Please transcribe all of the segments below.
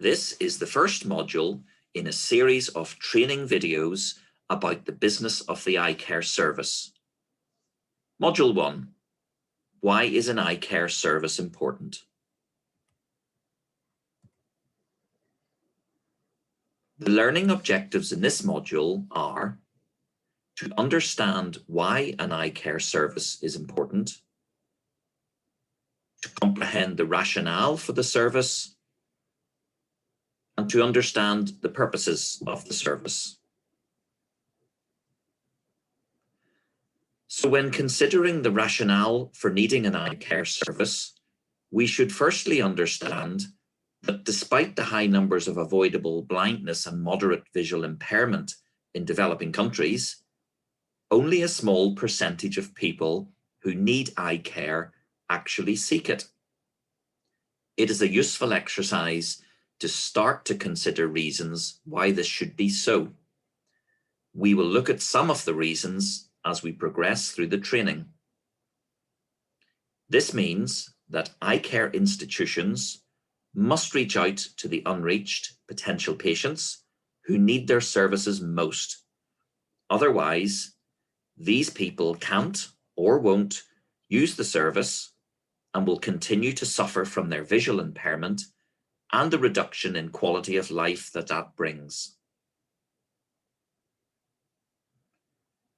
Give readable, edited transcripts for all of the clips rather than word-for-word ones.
This is the first module in a series of training videos about the business of the eye care service. Module 1. Why is an eye care service important? The learning objectives in this module are to understand why an eye care service is important, to comprehend the rationale for the service, and to understand the purposes of the service. So when considering the rationale for needing an eye care service, we should firstly understand that despite the high numbers of avoidable blindness and moderate visual impairment in developing countries, only a small percentage of people who need eye care actually seek it. It is a useful exercise to start to consider reasons why this should be so. We will look at some of the reasons as we progress through the training. This means that eye care institutions must reach out to the unreached potential patients who need their services most. Otherwise, these people can't or won't use the service and will continue to suffer from their visual impairment and the reduction in quality of life that brings.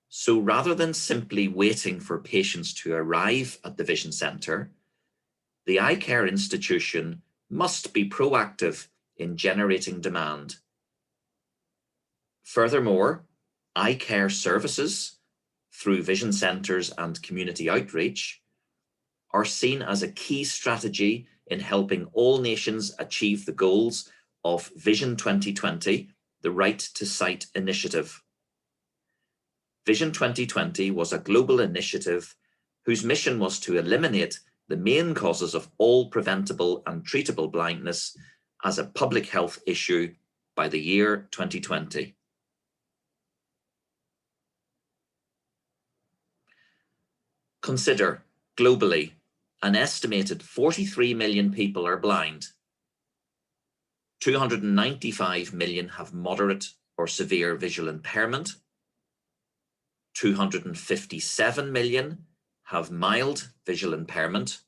So rather than simply waiting for patients to arrive at the vision centre, the eye care institution must be proactive in generating demand. Furthermore, eye care services, through vision centres and community outreach, are seen as a key strategy in helping all nations achieve the goals of Vision 2020, the Right to Sight initiative. Vision 2020 was a global initiative whose mission was to eliminate the main causes of all preventable and treatable blindness as a public health issue by the year 2020. Consider, globally, an estimated 43 million people are blind. 295 million have moderate or severe visual impairment. 257 million have mild visual impairment,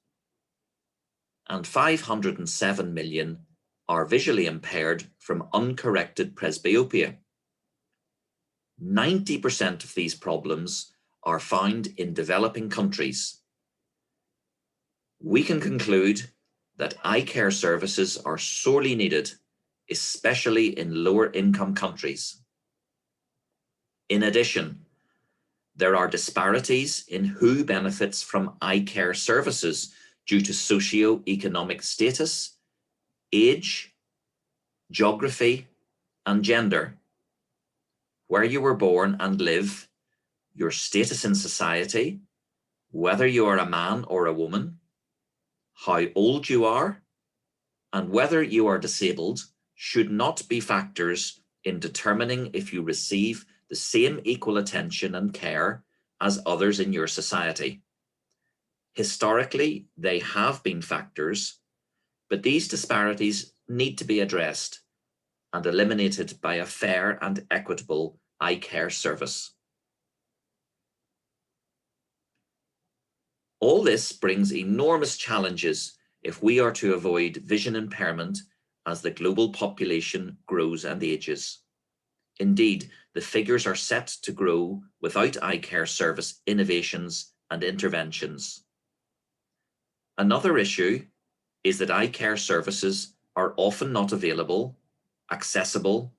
and 507 million are visually impaired from uncorrected presbyopia. 90% of these problems are found in developing countries. We can conclude that eye care services are sorely needed, especially in lower income countries. In addition, there are disparities in who benefits from eye care services due to socio-economic status, age, geography, and gender. Where you were born and live, your status in society, whether you are a man or a woman, how old you are, and whether you are disabled should not be factors in determining if you receive the same equal attention and care as others in your society. Historically, they have been factors, but these disparities need to be addressed and eliminated by a fair and equitable eye care service. All this brings enormous challenges if we are to avoid vision impairment as the global population grows and ages. Indeed, the figures are set to grow without eye care service innovations and interventions. Another issue is that eye care services are often not available, accessible,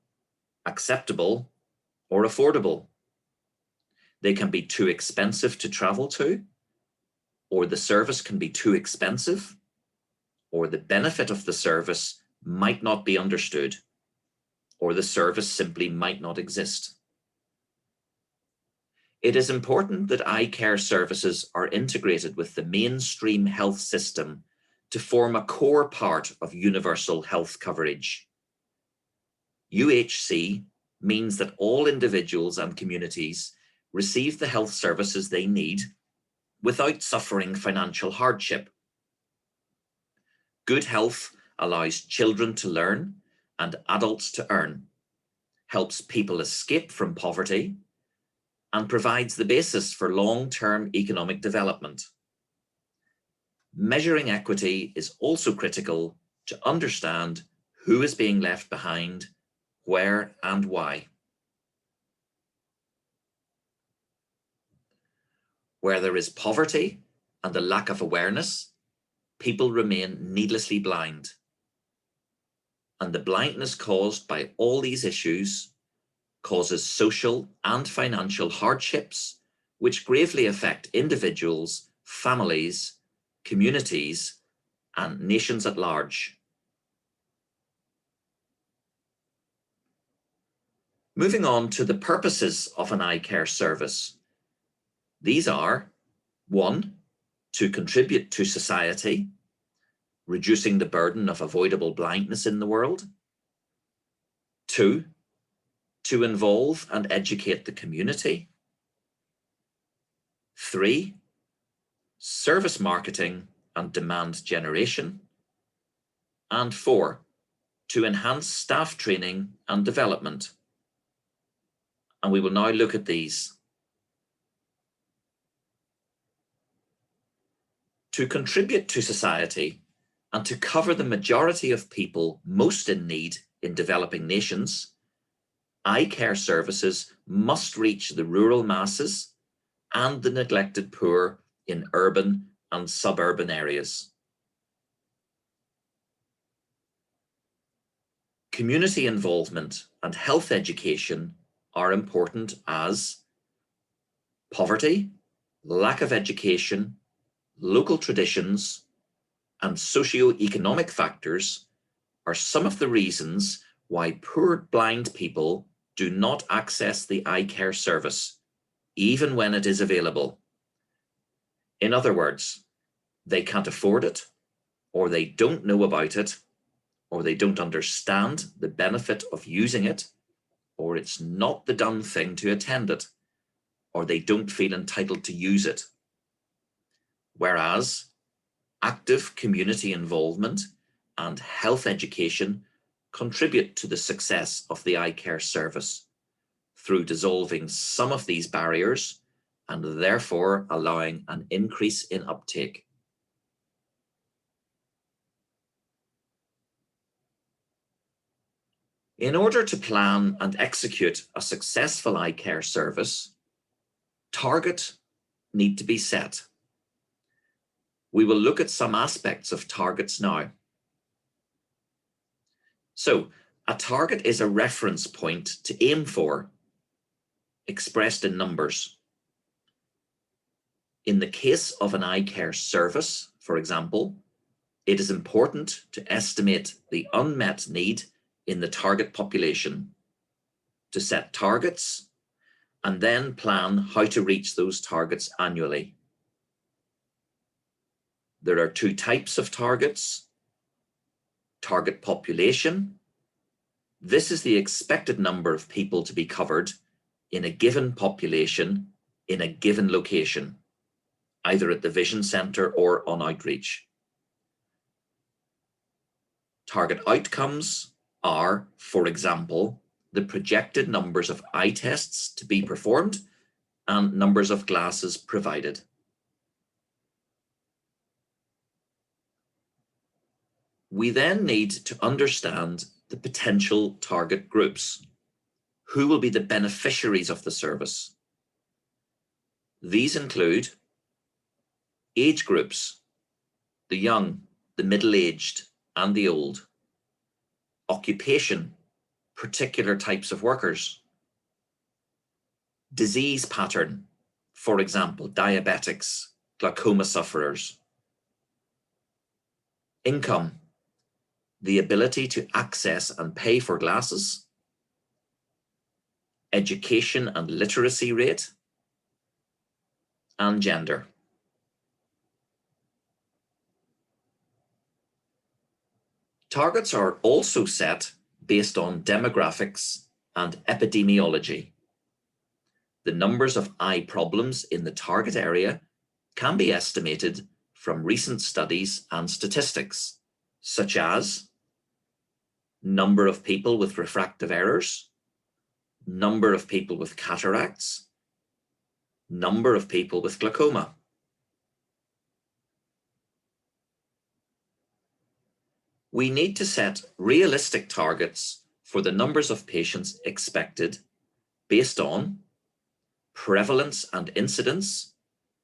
acceptable, or affordable. They can be too expensive to travel to, or the service can be too expensive, or the benefit of the service might not be understood, or the service simply might not exist. It is important that eye care services are integrated with the mainstream health system to form a core part of universal health coverage. UHC means that all individuals and communities receive the health services they need without suffering financial hardship. Good health allows children to learn and adults to earn, helps people escape from poverty, and provides the basis for long-term economic development. Measuring equity is also critical to understand who is being left behind, where and why. Where there is poverty and a lack of awareness, people remain needlessly blind. And the blindness caused by all these issues causes social and financial hardships, which gravely affect individuals, families, communities, and nations at large. Moving on to the purposes of an eye care service. These are: 1, to contribute to society, reducing the burden of avoidable blindness in the world. 2, to involve and educate the community. 3, service marketing and demand generation. And 4, to enhance staff training and development. And we will now look at these. To contribute to society and to cover the majority of people most in need in developing nations, eye care services must reach the rural masses and the neglected poor in urban and suburban areas. Community involvement and health education are important as poverty, lack of education, local traditions, and socio-economic factors are some of the reasons why poor blind people do not access the eye care service, even when it is available. In other words, they can't afford it, or they don't know about it, or they don't understand the benefit of using it, or it's not the done thing to attend it, or they don't feel entitled to use it. Whereas active community involvement and health education contribute to the success of the eye care service through dissolving some of these barriers and therefore allowing an increase in uptake. In order to plan and execute a successful eye care service, targets need to be set. We will look at some aspects of targets now. So, a target is a reference point to aim for, expressed in numbers. In the case of an eye care service, for example, it is important to estimate the unmet need in the target population, to set targets, and then plan how to reach those targets annually. There are 2 types of targets. Target population. This is the expected number of people to be covered in a given population in a given location, either at the vision centre or on outreach. Target outcomes are, for example, the projected numbers of eye tests to be performed and numbers of glasses provided. We then need to understand the potential target groups. Who will be the beneficiaries of the service? These include age groups, the young, the middle-aged, and the old. Occupation, particular types of workers. Disease pattern, for example, diabetics, glaucoma sufferers. Income, the ability to access and pay for glasses. Education and literacy rate. And gender. Targets are also set based on demographics and epidemiology. The numbers of eye problems in the target area can be estimated from recent studies and statistics, such as number of people with refractive errors, number of people with cataracts, number of people with glaucoma. We need to set realistic targets for the numbers of patients expected based on prevalence and incidence,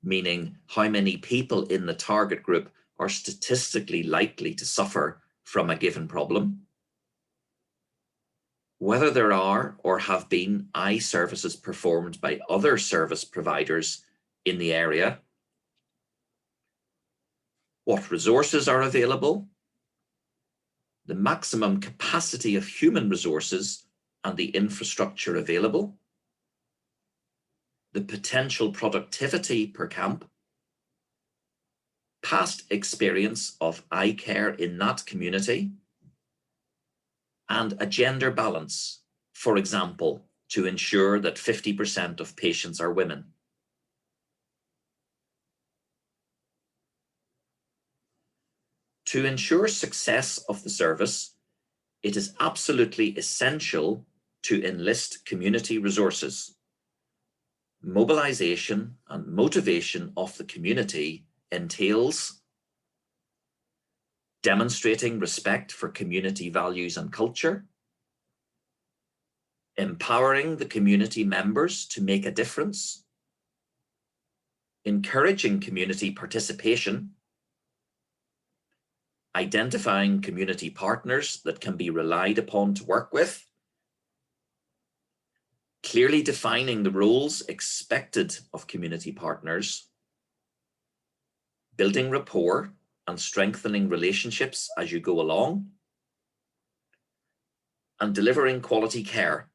meaning how many people in the target group are statistically likely to suffer from a given problem, whether there are or have been eye services performed by other service providers in the area, what resources are available, the maximum capacity of human resources and the infrastructure available, the potential productivity per camp, past experience of eye care in that community, and a gender balance, for example, to ensure that 50% of patients are women. To ensure success of the service, it is absolutely essential to enlist community resources. Mobilization and motivation of the community entails demonstrating respect for community values and culture, empowering the community members to make a difference, encouraging community participation, identifying community partners that can be relied upon to work with, clearly defining the roles expected of community partners, building rapport and strengthening relationships as you go along, and delivering quality care,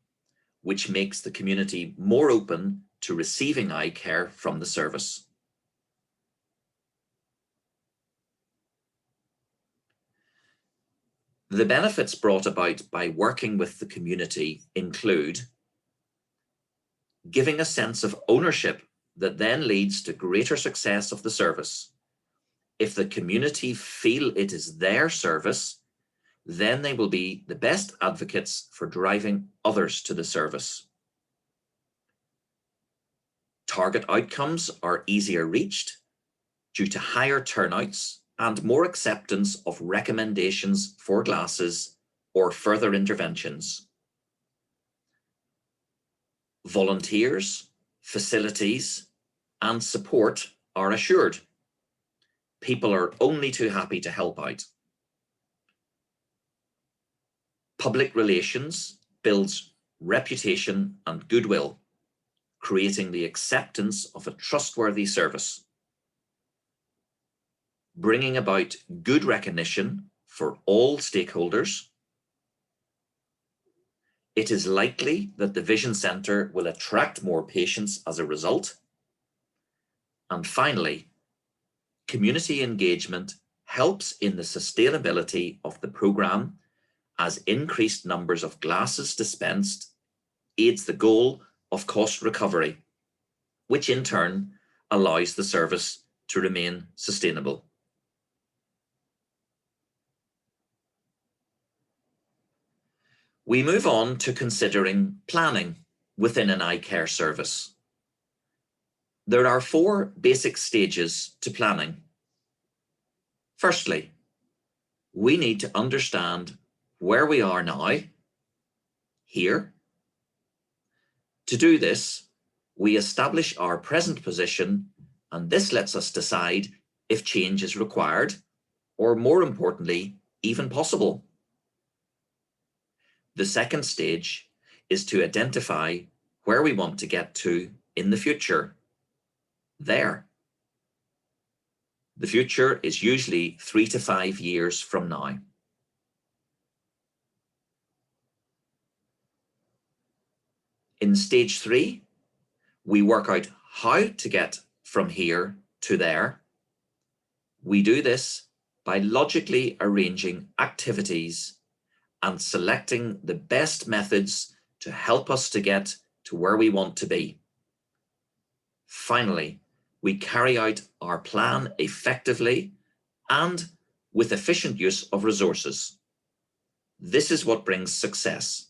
which makes the community more open to receiving eye care from the service. The benefits brought about by working with the community include giving a sense of ownership that then leads to greater success of the service. If the community feel it is their service, then they will be the best advocates for driving others to the service. Target outcomes are easier reached due to higher turnouts and more acceptance of recommendations for glasses or further interventions. Volunteers, facilities, and support are assured. People are only too happy to help out. Public relations builds reputation and goodwill, creating the acceptance of a trustworthy service, bringing about good recognition for all stakeholders. It is likely that the Vision Centre will attract more patients as a result. And finally, community engagement helps in the sustainability of the programme as increased numbers of glasses dispensed aids the goal of cost recovery, which in turn allows the service to remain sustainable. We move on to considering planning within an eye care service. There are 4 basic stages to planning. Firstly, we need to understand where we are now, here. To do this, we establish our present position, and this lets us decide if change is required, or more importantly, even possible. The second stage is to identify where we want to get to in the future. There. The future is usually 3 to 5 years from now. In stage 3, we work out how to get from here to there. We do this by logically arranging activities and selecting the best methods to help us to get to where we want to be. Finally, we carry out our plan effectively and with efficient use of resources. This is what brings success.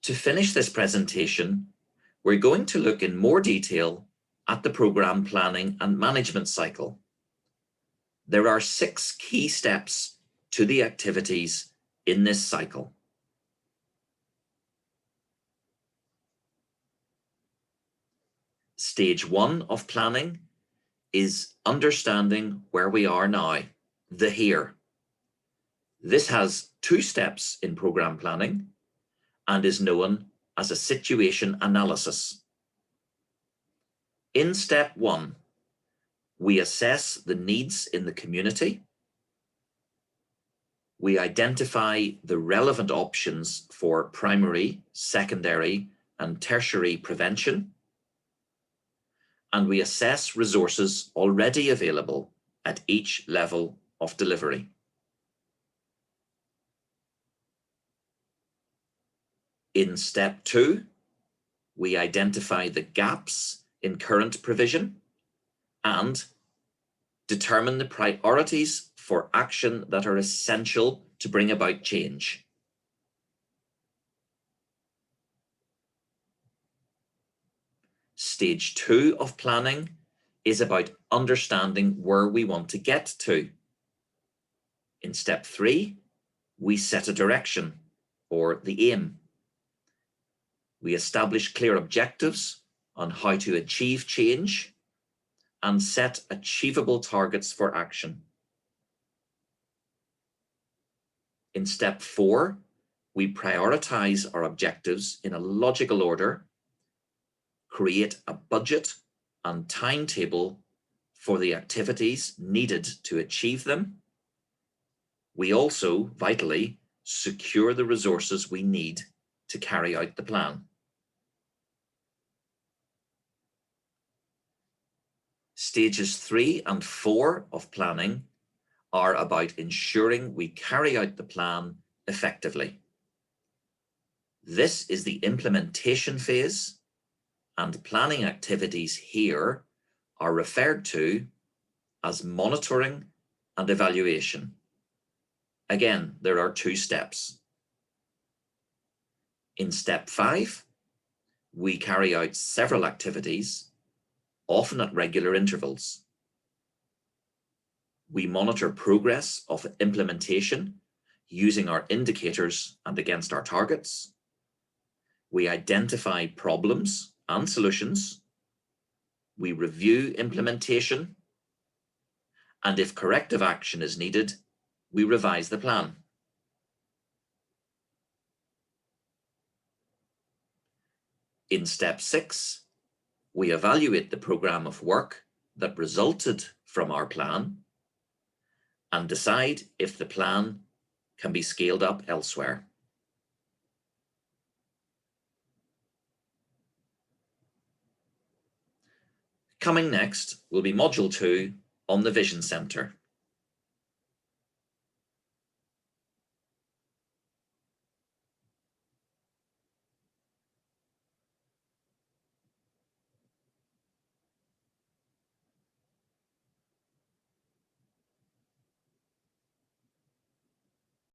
To finish this presentation, we're going to look in more detail at the program planning and management cycle. There are 6 key steps to the activities in this cycle. Stage 1 of planning is understanding where we are now, the here. This has 2 steps in program planning and is known as a situation analysis. In step 1, we assess the needs in the community. We identify the relevant options for primary, secondary, and tertiary prevention. And we assess resources already available at each level of delivery. In step 2, we identify the gaps in current provision and determine the priorities for action that are essential to bring about change. Stage 2 of planning is about understanding where we want to get to. In step 3, we set a direction, or the aim. We establish clear objectives on how to achieve change and set achievable targets for action. In step 4, we prioritize our objectives in a logical order, create a budget and timetable for the activities needed to achieve them. We also, vitally, secure the resources we need to carry out the plan. Stages 3 and 4 of planning are about ensuring we carry out the plan effectively. This is the implementation phase, and planning activities here are referred to as monitoring and evaluation. Again, there are 2 steps. In step 5, we carry out several activities, often at regular intervals. We monitor progress of implementation using our indicators and against our targets. We identify problems and solutions. We review implementation. And if corrective action is needed, we revise the plan. In step 6, we evaluate the program of work that resulted from our plan and decide if the plan can be scaled up elsewhere. Coming next will be Module 2 on the Vision Centre.